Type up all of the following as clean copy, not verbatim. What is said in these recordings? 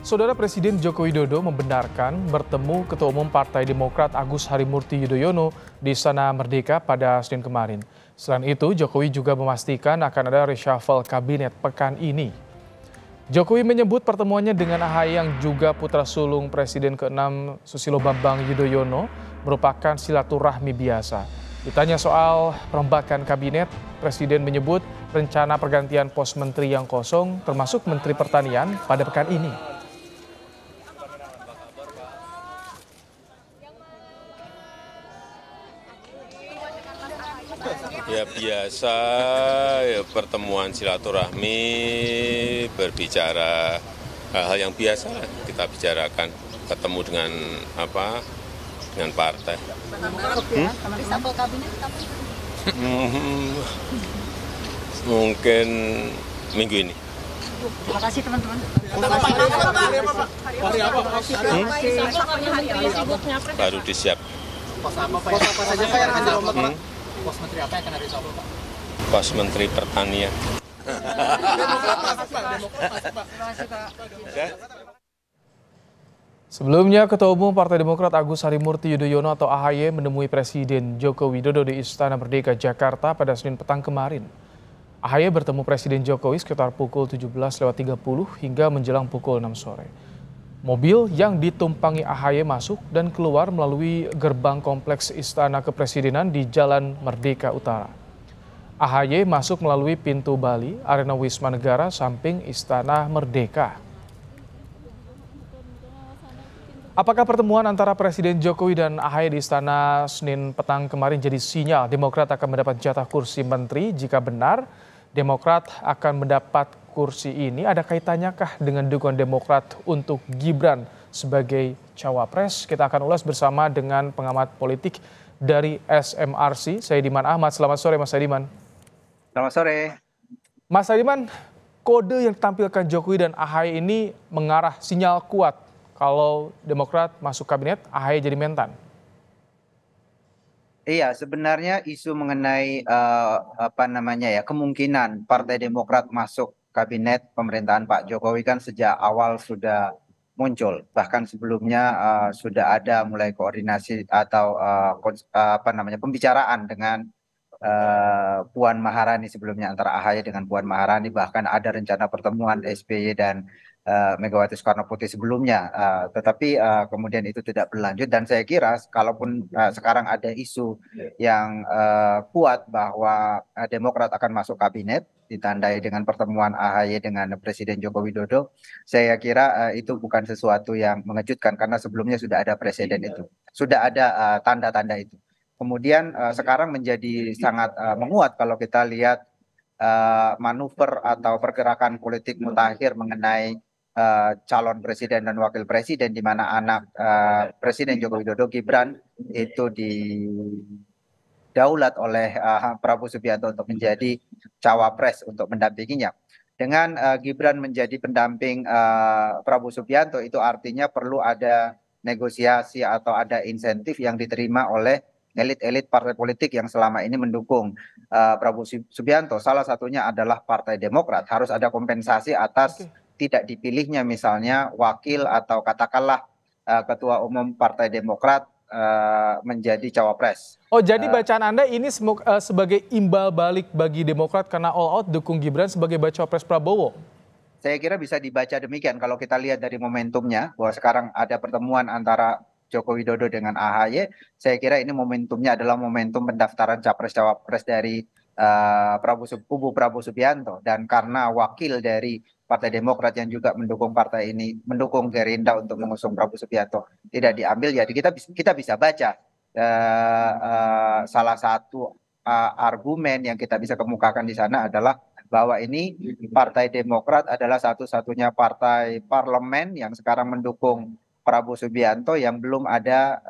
Saudara Presiden Joko Widodo membenarkan bertemu Ketua Umum Partai Demokrat Agus Harimurti Yudhoyono di Istana Merdeka pada Senin kemarin. Selain itu, Jokowi juga memastikan akan ada reshuffle kabinet pekan ini. Jokowi menyebut pertemuannya dengan AHY yang juga putra sulung Presiden ke-6 Susilo Bambang Yudhoyono merupakan silaturahmi biasa. Ditanya soal perombakan kabinet, Presiden menyebut rencana pergantian pos menteri yang kosong termasuk Menteri Pertanian pada pekan ini. Ya biasa, ya pertemuan silaturahmi, berbicara hal-hal yang biasa lah kita bicarakan, ketemu dengan dengan partai. Mungkin minggu ini. Terima kasih teman-teman. Baru disiap. Pos apa saja Pak yang akan dirombak? Pos menteri apa yang akan dirombak Pak? Pos Menteri Pertanian. Sebelumnya, Ketua Umum Partai Demokrat Agus Harimurti Yudhoyono atau AHY menemui Presiden Joko Widodo di Istana Merdeka, Jakarta pada Senin petang kemarin. AHY bertemu Presiden Jokowi sekitar pukul 17.30 hingga menjelang pukul 6 sore. Mobil yang ditumpangi AHY masuk dan keluar melalui gerbang kompleks Istana Kepresidenan di Jalan Merdeka Utara. AHY masuk melalui pintu Bali, Arena Wisma Negara, samping Istana Merdeka. Apakah pertemuan antara Presiden Jokowi dan AHY di Istana Senin petang kemarin jadi sinyal Demokrat akan mendapat jatah kursi menteri? Jika benar, Demokrat akan mendapat kursi ini, ada kaitannyakah dengan dukungan Demokrat untuk Gibran sebagai cawapres? Kita akan ulas bersama dengan pengamat politik dari SMRC, Saidiman Ahmad. Selamat sore, Mas Saidiman. Selamat sore. Mas Saidiman, kode yang ditampilkan Jokowi dan AHY ini mengarah sinyal kuat kalau Demokrat masuk kabinet, AHY jadi mentan. Iya, sebenarnya isu mengenai kemungkinan Partai Demokrat masuk kabinet pemerintahan Pak Jokowi kan sejak awal sudah muncul. Bahkan sebelumnya sudah ada mulai koordinasi atau pembicaraan dengan Puan Maharani sebelumnya, antara AHY dengan Puan Maharani. Bahkan ada rencana pertemuan SBY dan Megawati Soekarno Putri sebelumnya, tetapi kemudian itu tidak berlanjut. Dan saya kira kalaupun sekarang ada isu yang kuat bahwa Demokrat akan masuk kabinet ditandai dengan pertemuan AHY dengan Presiden Joko Widodo, saya kira itu bukan sesuatu yang mengejutkan karena sebelumnya sudah ada presiden itu, sudah ada tanda-tanda itu. Kemudian sekarang menjadi sangat menguat kalau kita lihat manuver atau pergerakan politik mutakhir mengenai calon presiden dan wakil presiden, di mana anak Presiden Joko Widodo, Gibran, itu didaulat oleh Prabowo Subianto untuk menjadi cawapres untuk mendampinginya. Dengan Gibran menjadi pendamping Prabowo Subianto, itu artinya perlu ada negosiasi atau ada insentif yang diterima oleh elit-elit partai politik yang selama ini mendukung Prabowo Subianto. Salah satunya adalah Partai Demokrat. Harus ada kompensasi atas tidak dipilihnya misalnya wakil atau katakanlah Ketua Umum Partai Demokrat menjadi cawapres. Oh, jadi bacaan Anda ini sebagai imbal balik bagi Demokrat karena all out dukung Gibran sebagai baca pres Prabowo? Saya kira bisa dibaca demikian kalau kita lihat dari momentumnya, bahwa sekarang ada pertemuan antara Joko Widodo dengan AHY. Saya kira ini momentumnya adalah momentum pendaftaran capres-cawapres dari kubu Prabowo Subianto. Dan karena wakil dari Partai Demokrat yang juga mendukung partai ini, mendukung Gerindra untuk mengusung Prabowo Subianto, tidak diambil, ya kita bisa baca salah satu argumen yang kita bisa kemukakan di sana adalah bahwa ini Partai Demokrat adalah satu-satunya partai parlemen yang sekarang mendukung Prabowo Subianto yang belum ada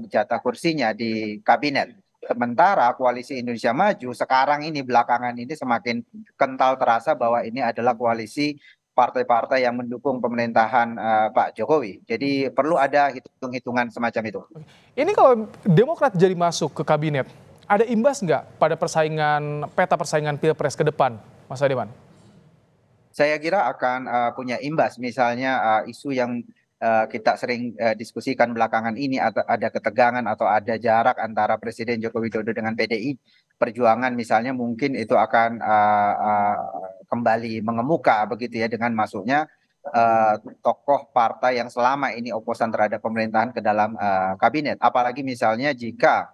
jatah kursinya di kabinet. Sementara Koalisi Indonesia Maju sekarang ini belakangan ini semakin kental terasa bahwa ini adalah koalisi partai-partai yang mendukung pemerintahan Pak Jokowi. Jadi perlu ada hitung-hitungan semacam itu. Ini kalau Demokrat jadi masuk ke kabinet, ada imbas nggak pada peta persaingan Pilpres ke depan, Mas Adiman? Saya kira akan punya imbas, misalnya isu yang kita sering diskusikan belakangan ini, atau ada ketegangan atau ada jarak antara Presiden Joko Widodo dengan PDI Perjuangan misalnya, mungkin itu akan kembali mengemuka begitu ya, dengan masuknya tokoh partai yang selama ini oposan terhadap pemerintahan ke dalam kabinet. Apalagi misalnya jika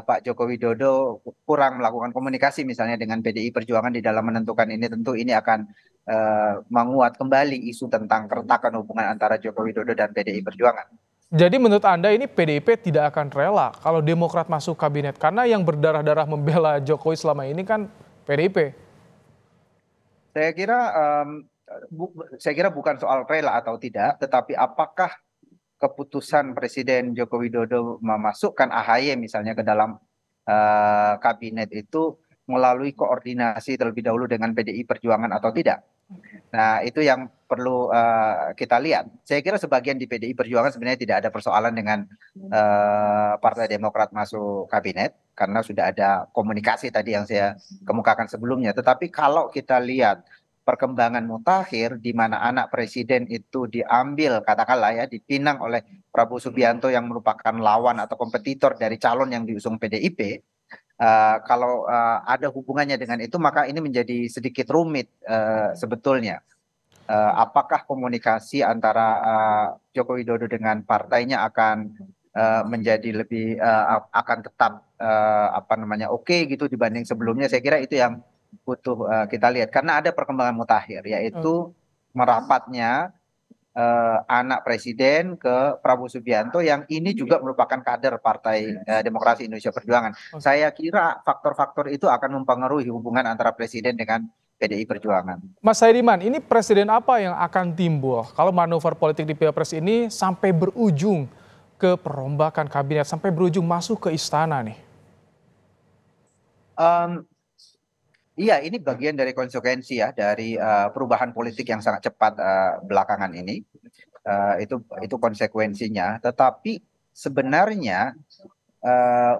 Pak Joko Widodo kurang melakukan komunikasi misalnya dengan PDI Perjuangan di dalam menentukan ini, tentu ini akan menguat kembali isu tentang keretakan hubungan antara Joko Widodo dan PDI Perjuangan. Jadi menurut Anda ini PDIP tidak akan rela kalau Demokrat masuk kabinet, karena yang berdarah-darah membela Jokowi selama ini kan PDIP. Saya kira bukan soal rela atau tidak, tetapi apakah keputusan Presiden Joko Widodo memasukkan AHY misalnya ke dalam kabinet itu melalui koordinasi terlebih dahulu dengan PDI Perjuangan atau tidak. Nah, itu yang perlu kita lihat. Saya kira sebagian di PDI Perjuangan sebenarnya tidak ada persoalan dengan Partai Demokrat masuk kabinet, karena sudah ada komunikasi tadi yang saya kemukakan sebelumnya. Tetapi kalau kita lihat perkembangan mutakhir di mana anak presiden itu diambil, katakanlah ya, dipinang oleh Prabowo Subianto yang merupakan lawan atau kompetitor dari calon yang diusung PDIP, kalau ada hubungannya dengan itu, maka ini menjadi sedikit rumit sebetulnya. Apakah komunikasi antara Joko Widodo dengan partainya akan menjadi lebih akan tetap oke gitu dibanding sebelumnya? Saya kira itu yang butuh kita lihat, karena ada perkembangan mutakhir, yaitu merapatnya anak presiden ke Prabowo Subianto yang ini juga merupakan kader Partai Demokrasi Indonesia Perjuangan. Saya kira faktor-faktor itu akan mempengaruhi hubungan antara presiden dengan PDI Perjuangan. Mas Saidiman, ini presiden apa yang akan timbul kalau manuver politik di Pilpres ini sampai berujung ke perombakan kabinet, sampai berujung masuk ke istana nih? Iya, ini bagian dari konsekuensi ya dari perubahan politik yang sangat cepat belakangan ini. Itu konsekuensinya. Tetapi sebenarnya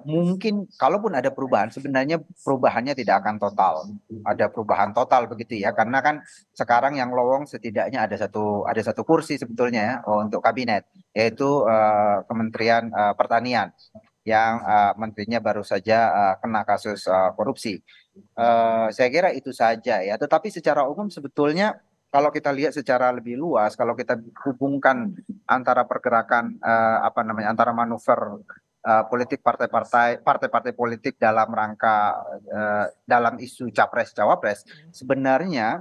mungkin kalaupun ada perubahan, sebenarnya perubahannya tidak akan total. Ada perubahan total begitu ya, karena kan sekarang yang lowong setidaknya ada satu kursi sebetulnya ya, untuk kabinet, yaitu Kementerian Pertanian yang menterinya baru saja kena kasus korupsi. Saya kira itu saja ya. Tetapi secara umum sebetulnya kalau kita lihat secara lebih luas, kalau kita hubungkan antara pergerakan antara manuver politik partai-partai politik dalam rangka dalam isu capres cawapres, sebenarnya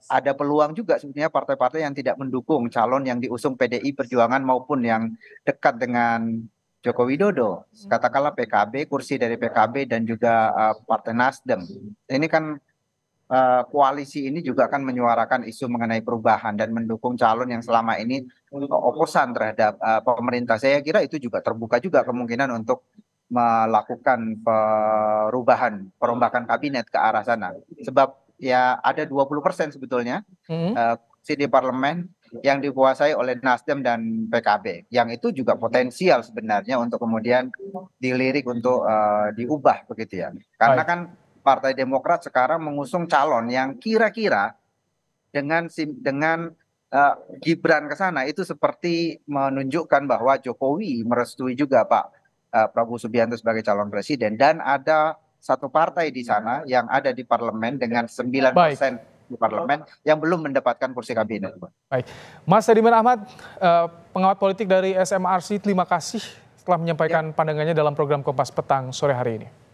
ada peluang juga sebetulnya partai-partai yang tidak mendukung calon yang diusung PDI Perjuangan maupun yang dekat dengan Joko Widodo, katakanlah PKB, kursi dari PKB dan juga Partai Nasdem. Ini kan koalisi ini juga akan menyuarakan isu mengenai perubahan dan mendukung calon yang selama ini oposan terhadap pemerintah. Saya kira itu juga terbuka juga kemungkinan untuk melakukan perombakan kabinet ke arah sana. Sebab ya ada 20% sebetulnya kursi di parlemen yang dikuasai oleh Nasdem dan PKB, yang itu juga potensial sebenarnya untuk kemudian dilirik untuk diubah begitu ya. Karena kan Partai Demokrat sekarang mengusung calon yang kira-kira dengan Gibran ke sana itu seperti menunjukkan bahwa Jokowi merestui juga Pak Prabowo Subianto sebagai calon presiden, dan ada satu partai di sana yang ada di parlemen dengan 9% di parlemen yang belum mendapatkan kursi kabinet. Baik, Mas Saidiman Ahmad, pengamat politik dari SMRC, terima kasih telah menyampaikan pandangannya dalam program Kompas Petang sore hari ini.